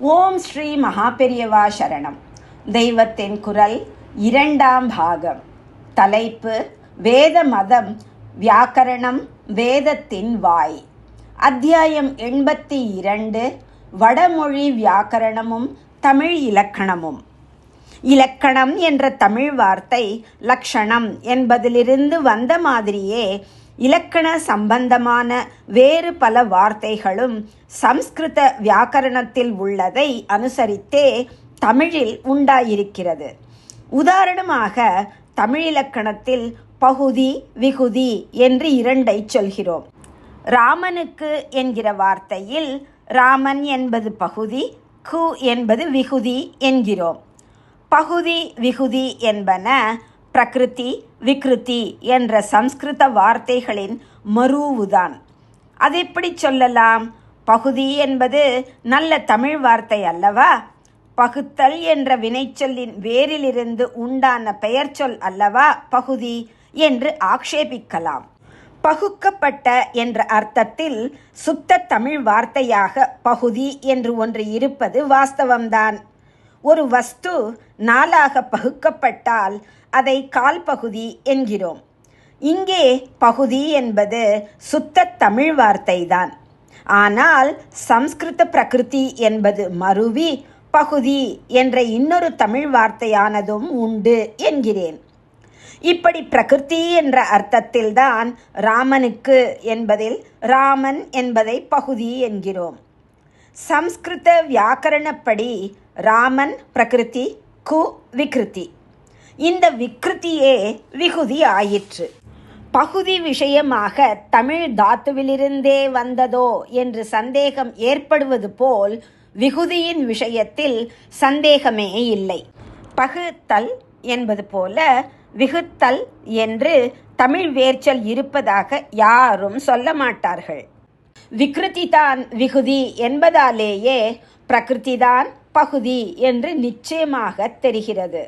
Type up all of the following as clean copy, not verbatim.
ஓம் ஸ்ரீ மகாபெரியவா சரணம். தெய்வத்தின் குரல் 2ஆம் பாகம். தலைப்பு வேத மதம் வியாக்கரணம் வேதத்தின் வாய். அத்தியாயம் 82. வடமொழி வியாக்கரணமும் தமிழ் இலக்கணமும். இலக்கணம் என்ற தமிழ் வார்த்தை லக்ஷணம் என்பதிலிருந்து வந்த மாதிரியே இலக்கண சம்பந்தமான வேறு பல வார்த்தைகளும் சம்ஸ்கிருத வியாக்கரணத்தில் உள்ளதை அனுசரித்தே தமிழில் உண்டாயிருக்கிறது. உதாரணமாக தமிழிலக்கணத்தில் பகுதி விகுதி என்று 2 சொல்கிறோம். ராமனுக்கு என்கிற வார்த்தையில் ராமன் என்பது பகுதி, கு என்பது விகுதி என்கிறோம். பகுதி விகுதி என்பன பிரகிருதி விக்ருதி என்ற சம்ஸ்கிருத வார்த்தைகளின் மரூவுதான். அதெப்படி சொல்லலாம்? பகுதி என்பது நல்ல தமிழ் வார்த்தை அல்லவா? பகுத்தல் என்ற வினைச்சொல்லின் வேரிலிருந்து உண்டான பெயர் சொல் அல்லவா பகுதி என்று ஆக்ஷேபிக்கலாம். பகுக்கப்பட்ட என்ற அர்த்தத்தில் சுத்த தமிழ் வார்த்தையாக பகுதி என்று ஒன்று இருப்பது வாஸ்தவம்தான். ஒரு வஸ்து 4ஆக பகுக்கப்பட்டால் அதை கால் பகுதி என்கிறோம். இங்கே பகுதி என்பது சுத்த தமிழ் வார்த்தைதான். ஆனால் சம்ஸ்கிருத பிரகிருதி என்பது மருவி பகுதி என்ற இன்னொரு தமிழ் வார்த்தையானதும் உண்டு என்கிறேன். இப்படி பிரகிருதி என்ற அர்த்தத்தில்தான் ராமனுக்கு என்பதில் ராமன் என்பதை பகுதி என்கிறோம். சம்ஸ்கிருத வியாக்கரணப்படி ராமன் பிரகிருதி, கு விக்ருதி. இந்த விக்ருதியே விகுதி ஆயிற்று. பகுதி விஷயமாக தமிழ் தாத்துவிலிருந்தே வந்ததோ என்று சந்தேகம் ஏற்படுவது போல் விகுதியின் விஷயத்தில் சந்தேகமே இல்லை. பகுத்தல் என்பது போல விகுத்தல் என்று தமிழ் வேர்ச்சொல் இருப்பதாக யாரும் சொல்ல மாட்டார்கள். விக்ருதி தான் விகுதி என்பதாலேயே பிரகிருதி தான் பகுதி என்று நிச்சயமாக தெரிகிறது.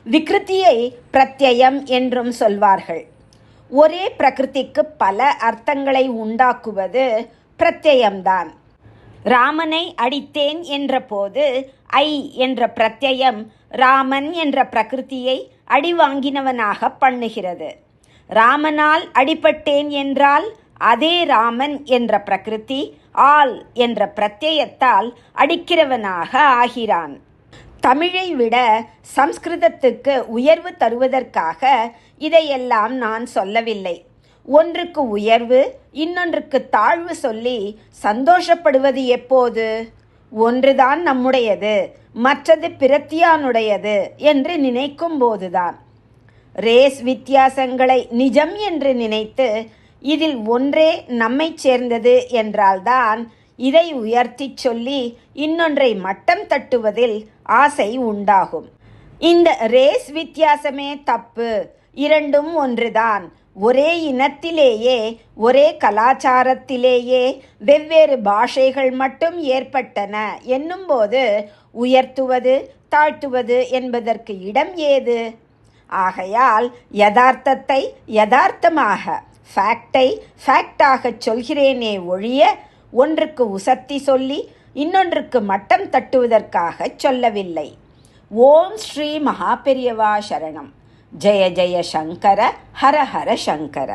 விக்ருதியை பிரத்யயம் என்றும் சொல்வார்கள். ஒரே பிரகிருதிக்கு பல அர்த்தங்களை உண்டாக்குவது பிரத்யயம்தான். ராமனை அடித்தேன் என்ற போது ஐ என்ற பிரத்யயம் ராமன் என்ற பிரகிருதியை அடி வாங்கினவனாக பண்ணுகிறது. ராமனால் அடிபட்டேன் என்றால் அதே ராமன் என்ற பிரகிருதி ஆல் என்ற பிரத்யயத்தால் அடிக்கிறவனாக ஆகிறான். தமிழை விட சம்ஸ்கிருதத்துக்கு உயர்வு தருவதற்காக இதையெல்லாம் நான் சொல்லவில்லை. ஒன்றுக்கு உயர்வு இன்னொன்றுக்கு தாழ்வு சொல்லி சந்தோஷப்படுவது எப்போது? ஒன்றுதான் நம்முடையது, மற்றது பிரத்தியானுடையது என்று நினைக்கும் போதுதான். ரேஸ் வித்தியாசங்களை நிஜம் என்று நினைத்து இதில் ஒன்றே நம்மை சேர்ந்தது என்றால்தான் இதை உயர்த்தி சொல்லி இன்னொன்றை மட்டம் தட்டுவதில் ஆசை உண்டாகும். இந்த ரேஸ் வித்தியாசமே தப்பு. இரண்டும் ஒன்றுதான். ஒரே இனத்திலேயே ஒரே கலாச்சாரத்திலேயே வெவ்வேறு பாஷைகள் மட்டும் ஏற்பட்டன என்னும்போது உயர்த்துவது தாழ்த்துவது என்பதற்கு இடம் ஏது? ஆகையால் யதார்த்தத்தை யதார்த்தமாக, ஃபேக்டை ஃபேக்டாக சொல்கிறேனே ஒழிய ஒன்றுக்கு உசத்தி சொல்லி இன்னொன்றுக்கு மட்டம் தட்டுவதற்காக சொல்லவில்லை. ஓம் ஸ்ரீ மகாபெரியவா சரணம். ஜெய ஜெய சங்கர, ஹர ஹர சங்கர.